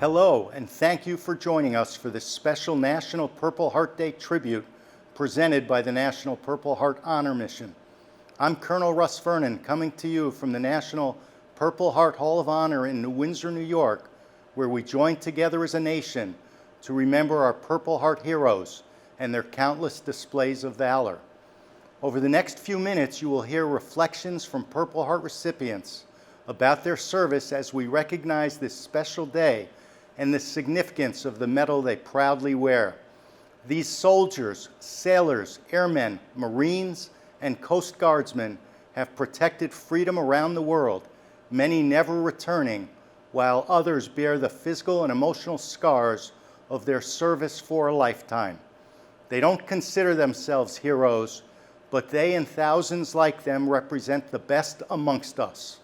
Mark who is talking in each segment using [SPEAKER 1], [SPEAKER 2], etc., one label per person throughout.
[SPEAKER 1] Hello, and thank you for joining us for this special National Purple Heart Day tribute presented by the National Purple Heart Honor Mission. I'm Colonel Russ Vernon, coming to you from the National Purple Heart Hall of Honor in New Windsor, New York, where we join together as a nation to remember our Purple Heart heroes and their countless displays of valor. Over the next few minutes, you will hear reflections from Purple Heart recipients about their service as we recognize this special day and the significance of the medal they proudly wear. These soldiers, sailors, airmen, Marines, and Coast Guardsmen have protected freedom around the world, many never returning, while others bear the physical and emotional scars of their service for a lifetime. They don't consider themselves heroes, but they and thousands like them represent the best amongst us.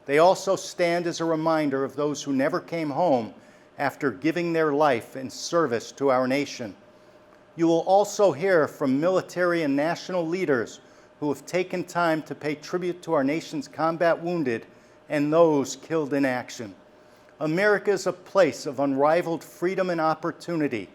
[SPEAKER 1] They also stand as a reminder of those who never came home after giving their life in service to our nation. You will also hear from military and national leaders who have taken time to pay tribute to our nation's combat wounded and those killed in action. America is a place of unrivaled freedom and opportunity.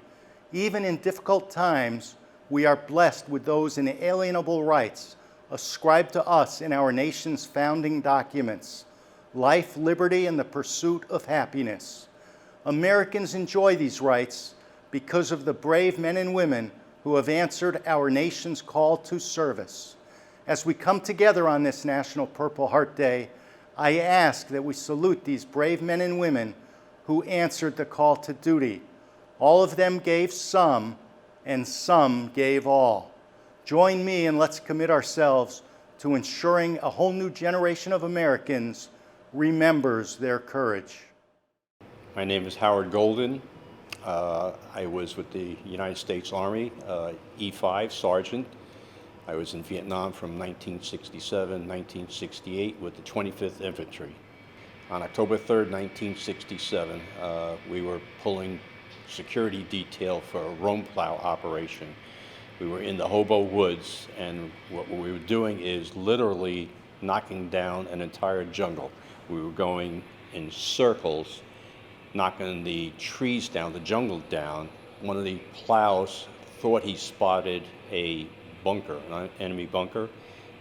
[SPEAKER 1] Even in difficult times, we are blessed with those inalienable rights ascribed to us in our nation's founding documents: life, liberty, and the pursuit of happiness. Americans enjoy these rights because of the brave men and women who have answered our nation's call to service. As we come together on this National Purple Heart Day, I ask that we salute these brave men and women who answered the call to duty. All of them gave some, and some gave all. Join me and let's commit ourselves to ensuring a whole new generation of Americans remembers their courage.
[SPEAKER 2] My name is Howard Golden. I was with the United States Army, E5 Sergeant. I was in Vietnam from 1967, 1968 with the 25th Infantry. On October 3rd, 1967, we were pulling security detail for a roam plow operation. We were in the Hobo Woods, and what we were doing is literally knocking down an entire jungle. We were going in circles, knocking the trees down, the jungle down. One of the plows thought he spotted a bunker, an enemy bunker,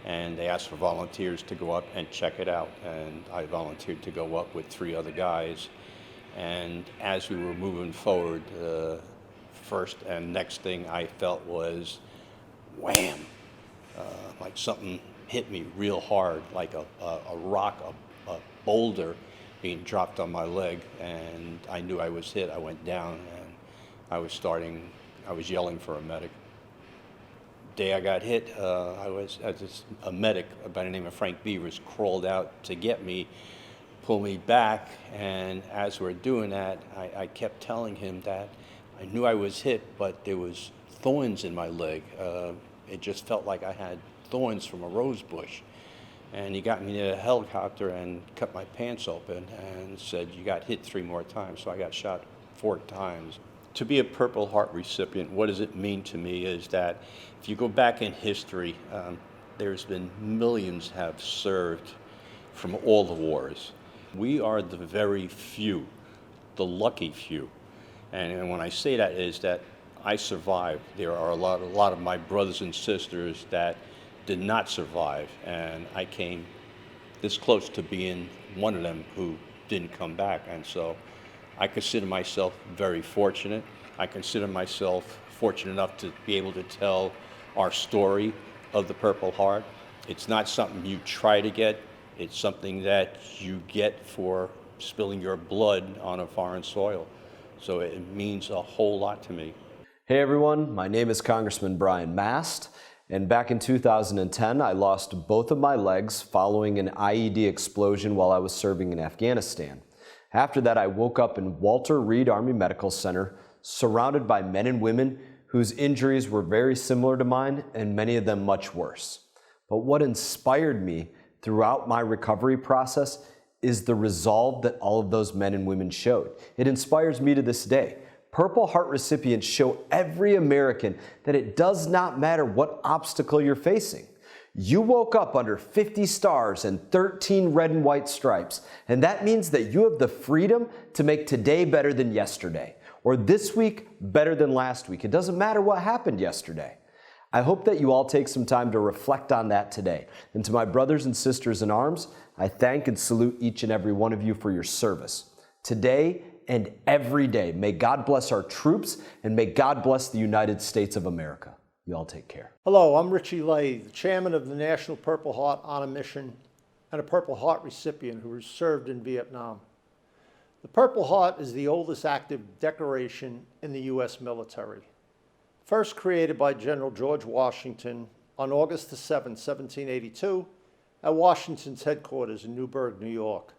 [SPEAKER 2] and they asked for volunteers to go up and check it out. And I volunteered to go up with 3 other guys. And as we were moving forward, first and next thing I felt was wham, like something hit me real hard, like a rock, a boulder being dropped on my leg, and I knew I was hit. I went down, and I was yelling for a medic. The day I got hit, a medic by the name of Frank Beavers crawled out to get me, pull me back, and as we're doing that, I kept telling him that I knew I was hit, but there was thorns in my leg. It just felt like I had thorns from a rose bush. And he got me in a helicopter and cut my pants open and said, "You got hit 3 more times." So I got shot 4 times. To be a Purple Heart recipient, what does it mean to me is that if you go back in history, there's been millions have served from all the wars. We are the very few, the lucky few. And when I say that is that I survived. There are a lot of my brothers and sisters that did not survive, and I came this close to being one of them who didn't come back. And so I consider myself very fortunate. I consider myself fortunate enough to be able to tell our story of the Purple Heart. It's not something you try to get, it's something that you get for spilling your blood on a foreign soil. So it means a whole lot to me.
[SPEAKER 3] Hey everyone, my name is Congressman Brian Mast. And back in 2010, I lost both of my legs following an IED explosion while I was serving in Afghanistan. After that, I woke up in Walter Reed Army Medical Center, surrounded by men and women whose injuries were very similar to mine, and many of them much worse. But what inspired me throughout my recovery process is the resolve that all of those men and women showed. It inspires me to this day. Purple Heart recipients show every American that it does not matter what obstacle you're facing. You woke up under 50 stars and 13 red and white stripes, and that means that you have the freedom to make today better than yesterday, or this week better than last week. It doesn't matter what happened yesterday. I hope that you all take some time to reflect on that today. And to my brothers and sisters in arms, I thank and salute each and every one of you for your service. Today and every day, may God bless our troops and may God bless the United States of America. You all take care.
[SPEAKER 4] Hello, I'm Richie Lay, the chairman of the National Purple Heart Honor Mission and a Purple Heart recipient who served in Vietnam. The Purple Heart is the oldest active decoration in the U.S. military. First created by General George Washington on August 7, 1782, at Washington's headquarters in Newburgh, New York.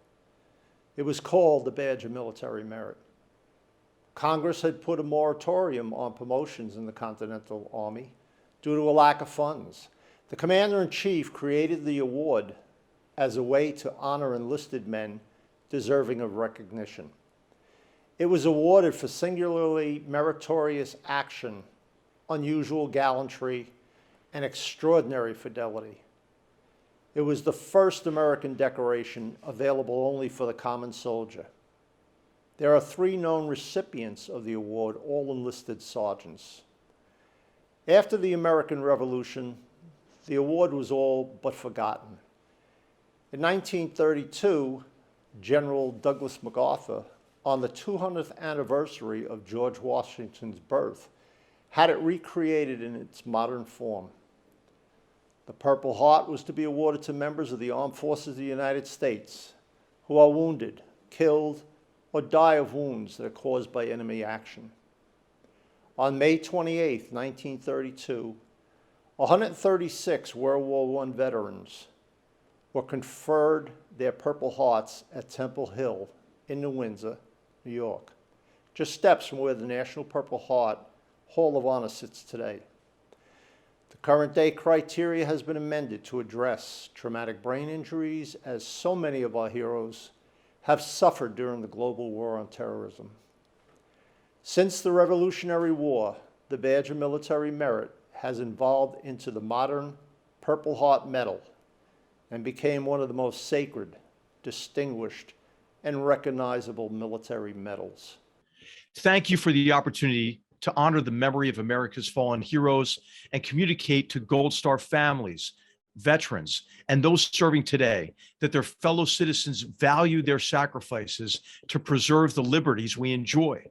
[SPEAKER 4] It was called the Badge of Military Merit. Congress had put a moratorium on promotions in the Continental Army due to a lack of funds. The Commander-in-Chief created the award as a way to honor enlisted men deserving of recognition. It was awarded for singularly meritorious action, unusual gallantry, and extraordinary fidelity. It was the first American decoration available only for the common soldier. There are 3 known recipients of the award, all enlisted sergeants. After the American Revolution, the award was all but forgotten. In 1932, General Douglas MacArthur, on the 200th anniversary of George Washington's birth, had it recreated in its modern form. The Purple Heart was to be awarded to members of the Armed Forces of the United States who are wounded, killed, or die of wounds that are caused by enemy action. On May 28, 1932, 136 World War I veterans were conferred their Purple Hearts at Temple Hill in New Windsor, New York, just steps from where the National Purple Heart Hall of Honor sits today. The current day criteria has been amended to address traumatic brain injuries, as so many of our heroes have suffered during the global war on terrorism. Since the Revolutionary War, the Badge of Military Merit has evolved into the modern Purple Heart Medal and became one of the most sacred, distinguished, and recognizable military medals.
[SPEAKER 5] Thank you for the opportunity to honor the memory of America's fallen heroes and communicate to Gold Star families, veterans, and those serving today that their fellow citizens value their sacrifices to preserve the liberties we enjoy.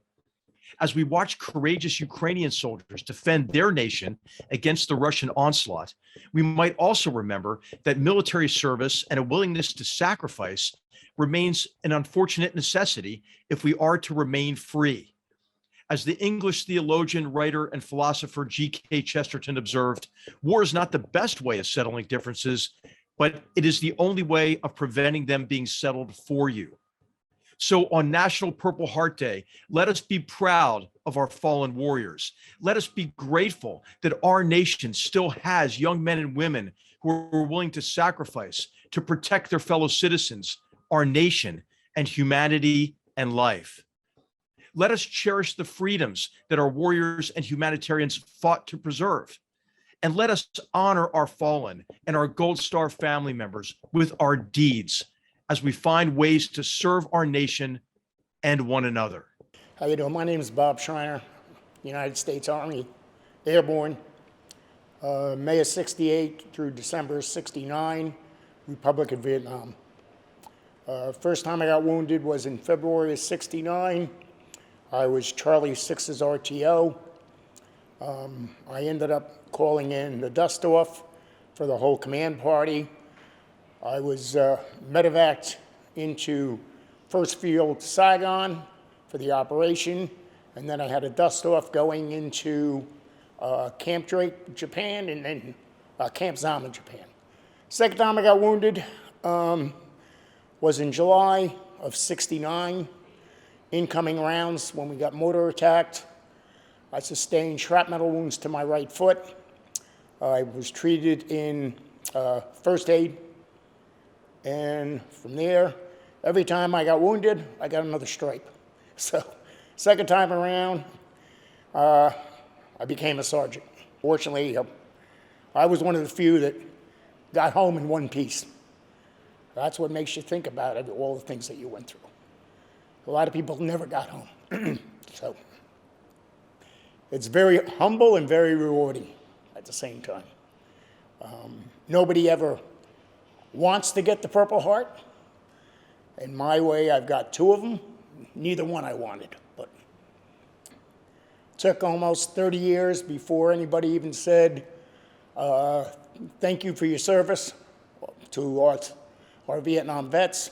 [SPEAKER 5] As we watch courageous Ukrainian soldiers defend their nation against the Russian onslaught, we might also remember that military service and a willingness to sacrifice remains an unfortunate necessity if we are to remain free. As the English theologian, writer, and philosopher G.K. Chesterton observed, war is not the best way of settling differences, but it is the only way of preventing them being settled for you. So on National Purple Heart Day, let us be proud of our fallen warriors. Let us be grateful that our nation still has young men and women who are willing to sacrifice to protect their fellow citizens, our nation, and humanity and life. Let us cherish the freedoms that our warriors and humanitarians fought to preserve. And let us honor our fallen and our Gold Star family members with our deeds as we find ways to serve our nation and one another.
[SPEAKER 6] How you doing? My name is Bob Schreiner, United States Army, Airborne. May of 68 through December of 69, Republic of Vietnam. First time I got wounded was in February of 69. I was Charlie 6's RTO. I ended up calling in the dust-off for the whole command party. I was medevaced into First Field, Saigon for the operation, and then I had a dust-off going into Camp Drake, Japan, and then Camp Zama, Japan. Second time I got wounded was in July of 69. Incoming rounds when we got mortar attacked. I sustained shrapnel wounds to my right foot. I was treated in first aid. And from there, every time I got wounded, I got another stripe. So second time around, I became a sergeant. Fortunately, I was one of the few that got home in one piece. That's what makes you think about it, all the things that you went through. A lot of people never got home. So it's very humble and very rewarding at the same time. Nobody ever wants to get the Purple Heart. In my way, I've got 2 of them. Neither one I wanted, but it took almost 30 years before anybody even said, thank you for your service to our Vietnam vets.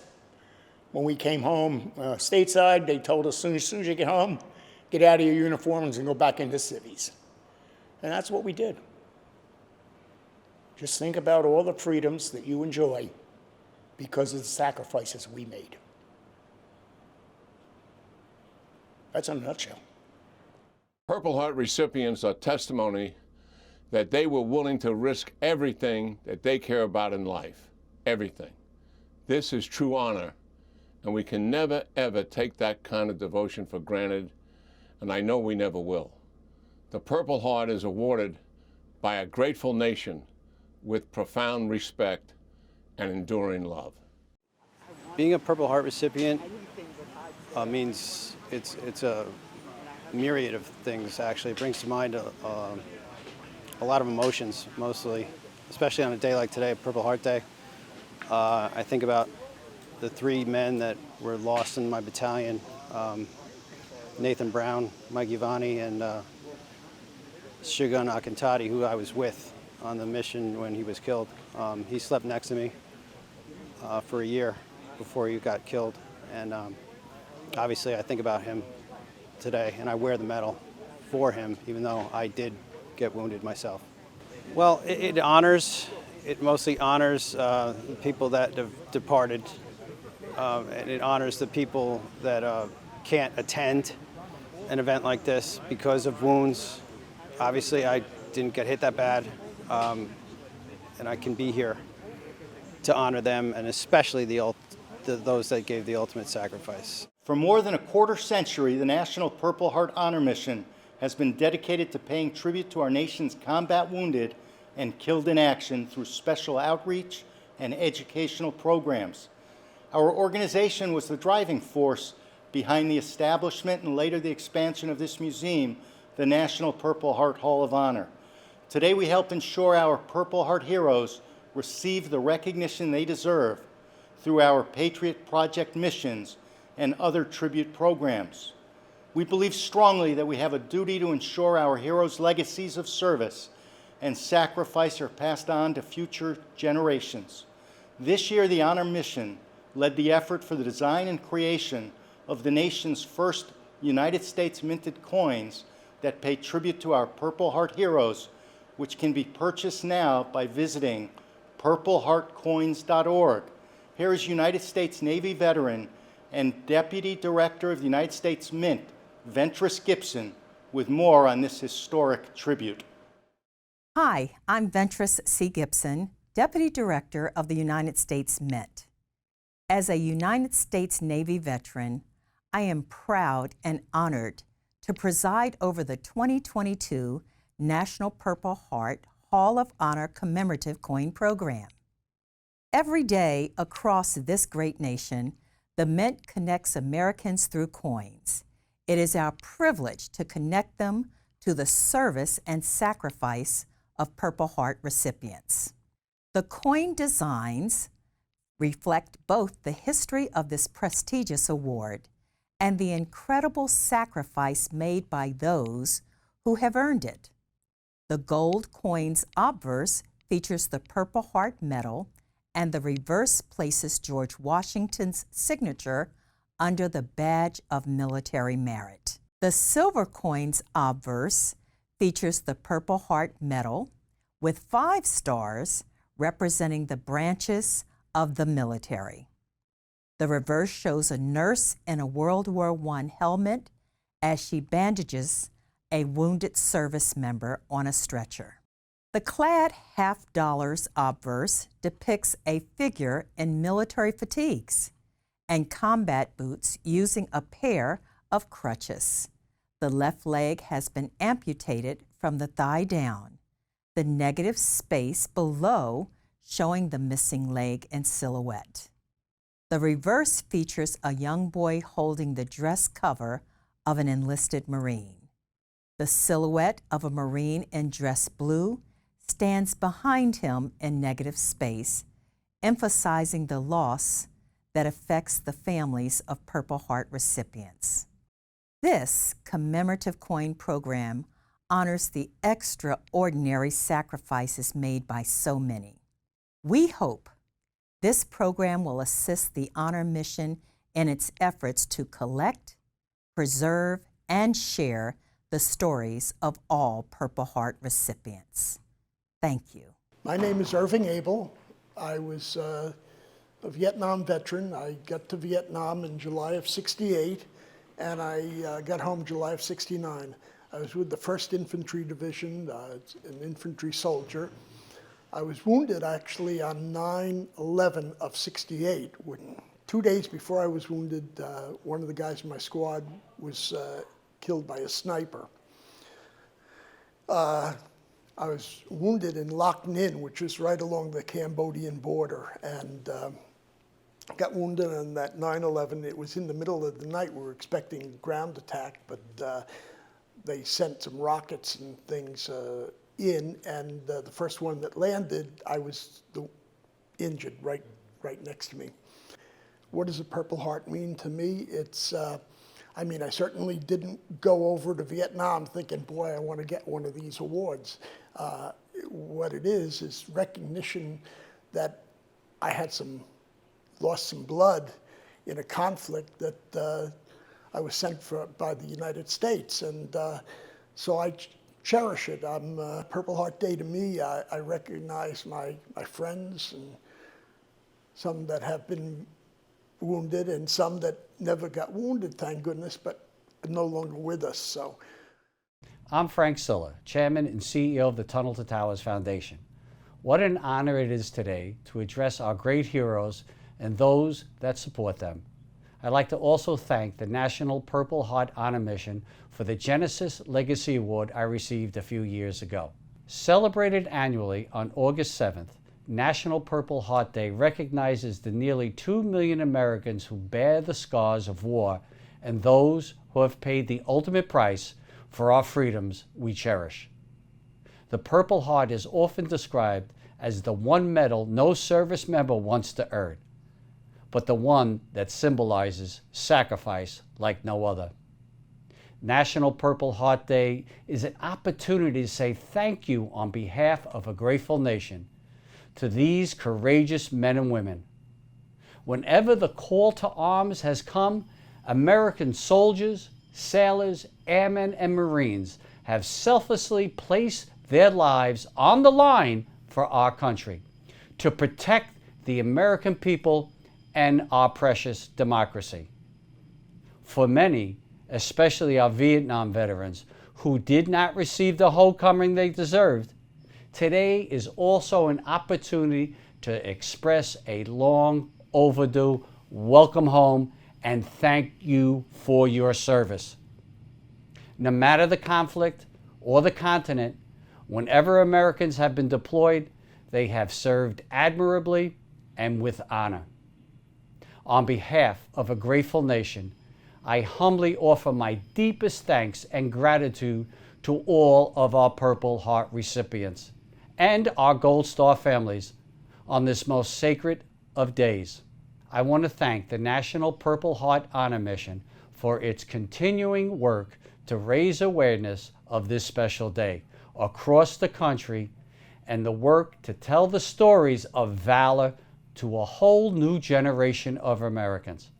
[SPEAKER 6] When we came home stateside, they told us, as soon as you get home, get out of your uniforms and go back into civvies. And that's what we did. Just think about all the freedoms that you enjoy because of the sacrifices we made. That's in a nutshell.
[SPEAKER 7] Purple Heart recipients are testimony that they were willing to risk everything that they care about in life, everything. This is true honor, and we can never, ever take that kind of devotion for granted, and I know we never will. The Purple Heart is awarded by a grateful nation with profound respect and enduring love.
[SPEAKER 8] Being a Purple Heart recipient means it's a myriad of things, actually. It brings to mind a lot of emotions, mostly, especially on a day like today, Purple Heart Day. I think about the 3 men that were lost in my battalion, Nathan Brown, Mike Ivani, and Shogun Akintati, who I was with on the mission when he was killed. He slept next to me for a year before he got killed, and obviously I think about him today, and I wear the medal for him, even though I did get wounded myself. Well, it mostly honors the people that have departed, and it honors the people that can't attend an event like this because of wounds. Obviously, I didn't get hit that bad, and I can be here to honor them, and especially those that gave the ultimate sacrifice.
[SPEAKER 1] For more than a quarter century, the National Purple Heart Honor Mission has been dedicated to paying tribute to our nation's combat wounded and killed in action through special outreach and educational programs. Our organization was the driving force behind the establishment and later the expansion of this museum, the National Purple Heart Hall of Honor. Today we help ensure our Purple Heart heroes receive the recognition they deserve through our Patriot Project missions and other tribute programs. We believe strongly that we have a duty to ensure our heroes' legacies of service and sacrifice are passed on to future generations. This year, the Honor Mission led the effort for the design and creation of the nation's first United States minted coins that pay tribute to our Purple Heart heroes, which can be purchased now by visiting purpleheartcoins.org. Here is United States Navy veteran and Deputy Director of the United States Mint, Ventress Gibson, with more on this historic tribute.
[SPEAKER 9] Hi, I'm Ventress C. Gibson, Deputy Director of the United States Mint. As a United States Navy veteran, I am proud and honored to preside over the 2022 National Purple Heart Hall of Honor Commemorative Coin Program. Every day across this great nation, the Mint connects Americans through coins. It is our privilege to connect them to the service and sacrifice of Purple Heart recipients. The coin designs reflect both the history of this prestigious award and the incredible sacrifice made by those who have earned it. The gold coin's obverse features the Purple Heart medal, and the reverse places George Washington's signature under the badge of military merit. The silver coin's obverse features the Purple Heart medal with 5 stars representing the branches of the military. The reverse shows a nurse in a World War I helmet as she bandages a wounded service member on a stretcher. The clad $50 obverse depicts a figure in military fatigues and combat boots using a pair of crutches. The left leg has been amputated from the thigh down. The negative space below showing the missing leg in silhouette. The reverse features a young boy holding the dress cover of an enlisted Marine. The silhouette of a Marine in dress blue stands behind him in negative space, emphasizing the loss that affects the families of Purple Heart recipients. This commemorative coin program honors the extraordinary sacrifices made by so many. We hope this program will assist the Honor Mission in its efforts to collect, preserve, and share the stories of all Purple Heart recipients. Thank you.
[SPEAKER 6] My name is Irving Abel. I was a Vietnam veteran. I got to Vietnam in July of '68, and I got home July of '69. I was with the 1st Infantry Division, an infantry soldier. I was wounded actually on 9/11 of '68. 2 days before I was wounded, one of the guys in my squad was killed by a sniper. I was wounded in Loc Ninh, which is right along the Cambodian border, and got wounded on that 9/11. It was in the middle of the night. We were expecting a ground attack, but they sent some rockets and things in, and the first one that landed, I was injured right next to me. What does a Purple Heart mean to me? It's, I mean, I certainly didn't go over to Vietnam thinking, boy, I want to get one of these awards. What it is recognition that I had lost some blood in a conflict that I was sent for by the United States, and so I cherish it. Purple Heart Day to me, I recognize my friends, and some that have been wounded and some that never got wounded, thank goodness, but are no longer with us. So,
[SPEAKER 10] I'm Frank Siller, Chairman and CEO of the Tunnel to Towers Foundation. What an honor it is today to address our great heroes and those that support them. I'd like to also thank the National Purple Heart Honor Mission for the Genesis Legacy Award I received a few years ago. Celebrated annually on August 7th, National Purple Heart Day recognizes the nearly 2 million Americans who bear the scars of war and those who have paid the ultimate price for our freedoms we cherish. The Purple Heart is often described as the one medal no service member wants to earn, but the one that symbolizes sacrifice like no other. National Purple Heart Day is an opportunity to say thank you on behalf of a grateful nation to these courageous men and women. Whenever the call to arms has come, American soldiers, sailors, airmen, and Marines have selflessly placed their lives on the line for our country to protect the American people and our precious democracy. For many, especially our Vietnam veterans who did not receive the homecoming they deserved, today is also an opportunity to express a long overdue welcome home and thank you for your service. No matter the conflict or the continent, whenever Americans have been deployed, they have served admirably and with honor. On behalf of a grateful nation, I humbly offer my deepest thanks and gratitude to all of our Purple Heart recipients and our Gold Star families on this most sacred of days. I want to thank the National Purple Heart Honor Mission for its continuing work to raise awareness of this special day across the country and the work to tell the stories of valor to a whole new generation of Americans.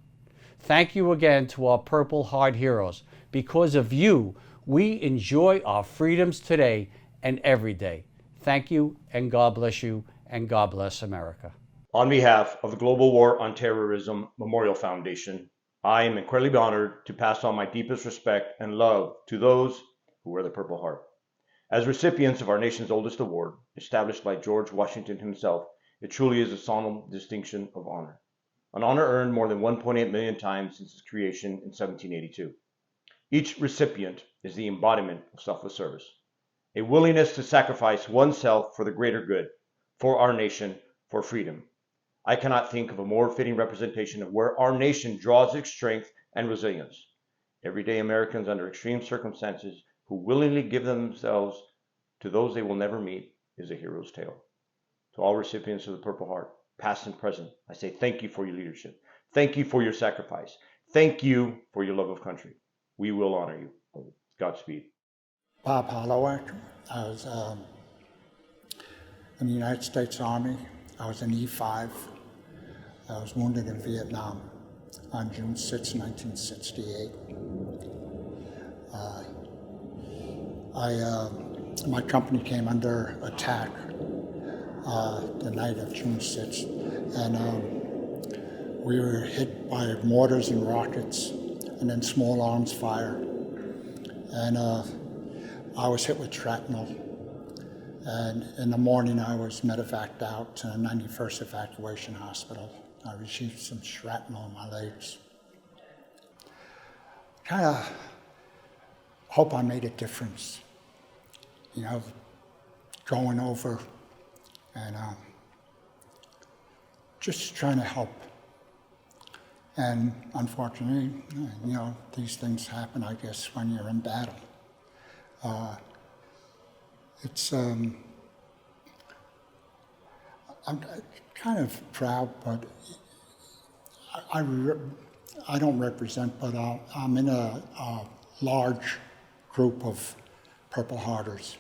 [SPEAKER 10] Thank you again to our Purple Heart heroes. Because of you, we enjoy our freedoms today and every day. Thank you, and God bless you, and God bless America.
[SPEAKER 11] On behalf of the Global War on Terrorism Memorial Foundation, I am incredibly honored to pass on my deepest respect and love to those who wear the Purple Heart. As recipients of our nation's oldest award, established by George Washington himself, it truly is a solemn distinction of honor. An honor earned more than 1.8 million times since its creation in 1782. Each recipient is the embodiment of selfless service, a willingness to sacrifice oneself for the greater good, for our nation, for freedom. I cannot think of a more fitting representation of where our nation draws its strength and resilience. Everyday Americans under extreme circumstances who willingly give themselves to those they will never meet is a hero's tale. To all recipients of the Purple Heart, past and present, I say thank you for your leadership. Thank you for your sacrifice. Thank you for your love of country. We will honor you. Godspeed.
[SPEAKER 12] Bob Holloway. I was in the United States Army. I was an E5. I was wounded in Vietnam on June 6, 1968. My company came under attack the night of June 6th, and we were hit by mortars and rockets, and then small arms fire. And I was hit with shrapnel. And in the morning, I was medevaced out to 91st Evacuation Hospital. I received some shrapnel in my legs. Kind of hope I made a difference, you know, going over and just trying to help. And unfortunately, you know, these things happen, I guess, when you're in battle. I'm kind of proud, but I don't represent, but I'm in a large group of Purple Hearters.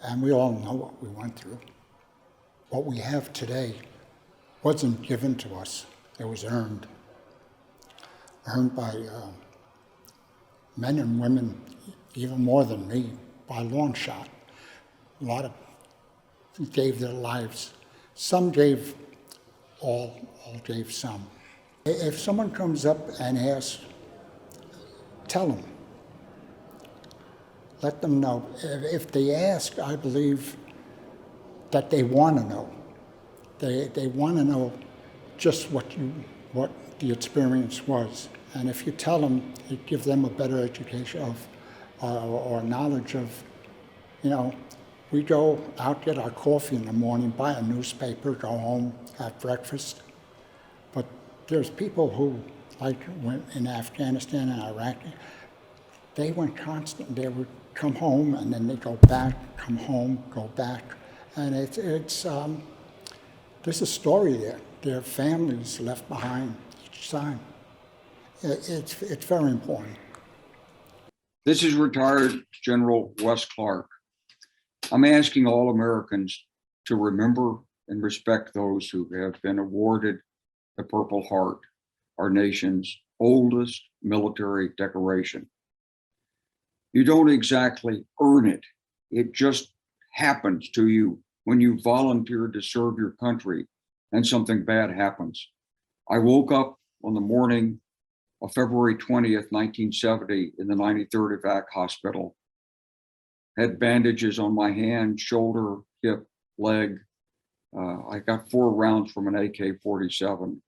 [SPEAKER 12] And we all know what we went through. What we have today wasn't given to us. It was earned by men and women, even more than me, by a long shot. A lot of gave their lives. Some gave all gave some. If someone comes up and asks, tell them. Let them know. If they ask, I believe that they want to know. They want to know just what the experience was. And if you tell them, you give them a better education of, or knowledge of, you know, we go out, get our coffee in the morning, buy a newspaper, go home, have breakfast. But there's people who, like went in Afghanistan and Iraq, they went constant. They would come home and then they go back, come home, go back. And there's a story there. Their families left behind each time. It's very important.
[SPEAKER 13] This is retired General Wes Clark. I'm asking all Americans to remember and respect those who have been awarded the Purple Heart, our nation's oldest military decoration. You don't exactly earn it. It just happens to you when you volunteer to serve your country and something bad happens. I woke up on the morning of February 20th, 1970 in the 93rd Evac Hospital. Had bandages on my hand, shoulder, hip, leg. I got 4 rounds from an AK-47.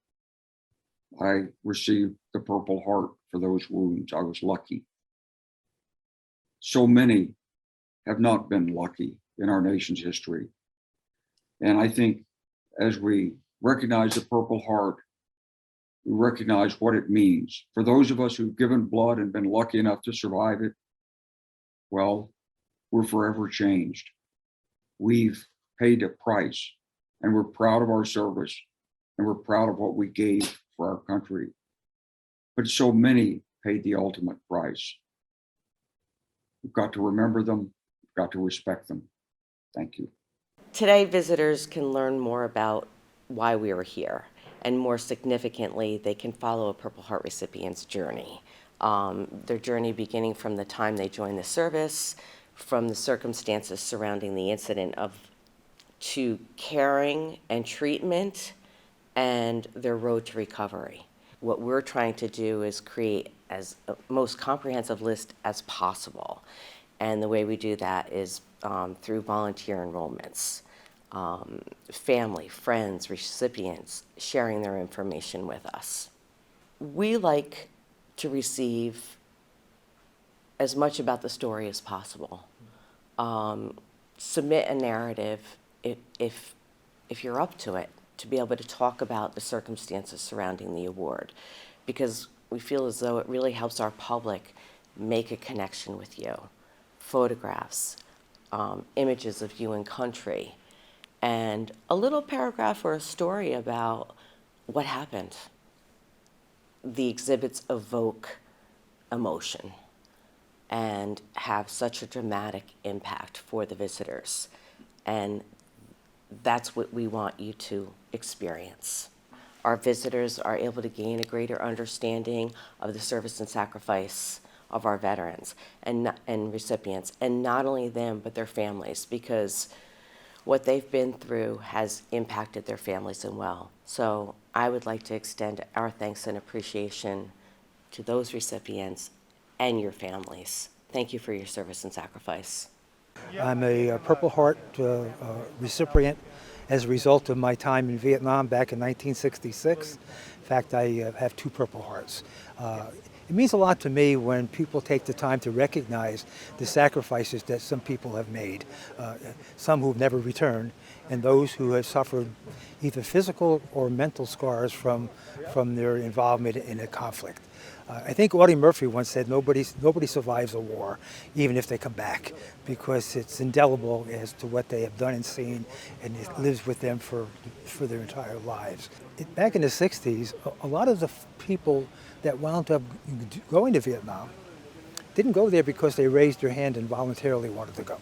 [SPEAKER 13] I received the Purple Heart for those wounds. I was lucky. So many have not been lucky in our nation's history. And I think as we recognize the Purple Heart, we recognize what it means. For those of us who've given blood and been lucky enough to survive it, well, we're forever changed. We've paid a price, and we're proud of our service, and we're proud of what we gave for our country. But so many paid the ultimate price. We've got to remember them, we've got to respect them. Thank you.
[SPEAKER 14] Today, visitors can learn more about why we are here, and more significantly, they can follow a Purple Heart recipient's journey. Their journey beginning from the time they join the service, from the circumstances surrounding the incident, to caring and treatment, and their road to recovery. What we're trying to do is create as a most comprehensive list as possible. And the way we do that is through volunteer enrollments, family, friends, recipients sharing their information with us. We like to receive as much about the story as possible. Submit a narrative if if you're up to it, to be able to talk about the circumstances surrounding the award, because we feel as though it really helps our public make a connection with you. Photographs, images of you and country, and a little paragraph or a story about what happened. The exhibits evoke emotion and have such a dramatic impact for the visitors. And that's what we want you to experience. Our visitors are able to gain a greater understanding of the service and sacrifice of our veterans and recipients, and not only them, but their families, because what they've been through has impacted their families as well. So I would like to extend our thanks and appreciation to those recipients and your families. Thank you for your service and sacrifice.
[SPEAKER 15] I'm a Purple Heart recipient as a result of my time in Vietnam back in 1966. In fact, I have 2 Purple Hearts. It means a lot to me when people take the time to recognize the sacrifices that some people have made, some who've never returned, and those who have suffered either physical or mental scars from their involvement in a conflict. I think Audie Murphy once said nobody survives a war, even if they come back, because it's indelible as to what they have done and seen, and it lives with them for their entire lives. Back in the 60s, a lot of the people that wound up going to Vietnam didn't go there because they raised their hand and voluntarily wanted to go.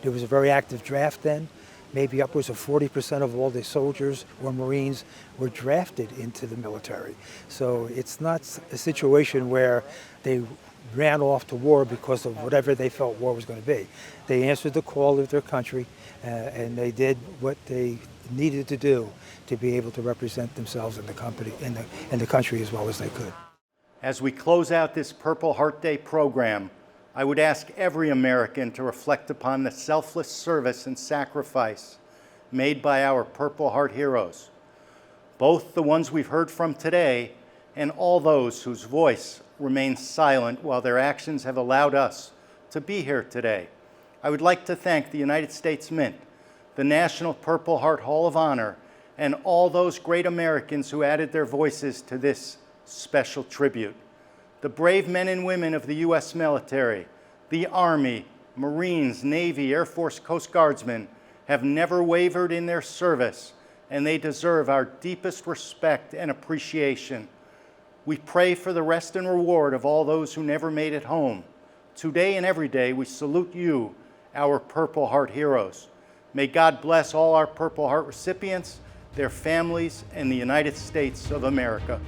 [SPEAKER 15] There was a very active draft then. Maybe upwards of 40% of all the soldiers or Marines were drafted into the military. So it's not a situation where they ran off to war because of whatever they felt war was going to be. They answered the call of their country, and they did what they needed to do to be able to represent themselves in the company, in the country as well as they could.
[SPEAKER 1] As we close out this Purple Heart Day program, I would ask every American to reflect upon the selfless service and sacrifice made by our Purple Heart heroes, both the ones we've heard from today and all those whose voice remains silent while their actions have allowed us to be here today. I would like to thank the United States Mint, the National Purple Heart Hall of Honor, and all those great Americans who added their voices to this special tribute. The brave men and women of the U.S. military, the Army, Marines, Navy, Air Force, Coast Guardsmen have never wavered in their service, and they deserve our deepest respect and appreciation. We pray for the rest and reward of all those who never made it home. Today and every day, we salute you, our Purple Heart heroes. May God bless all our Purple Heart recipients, their families, and the United States of America.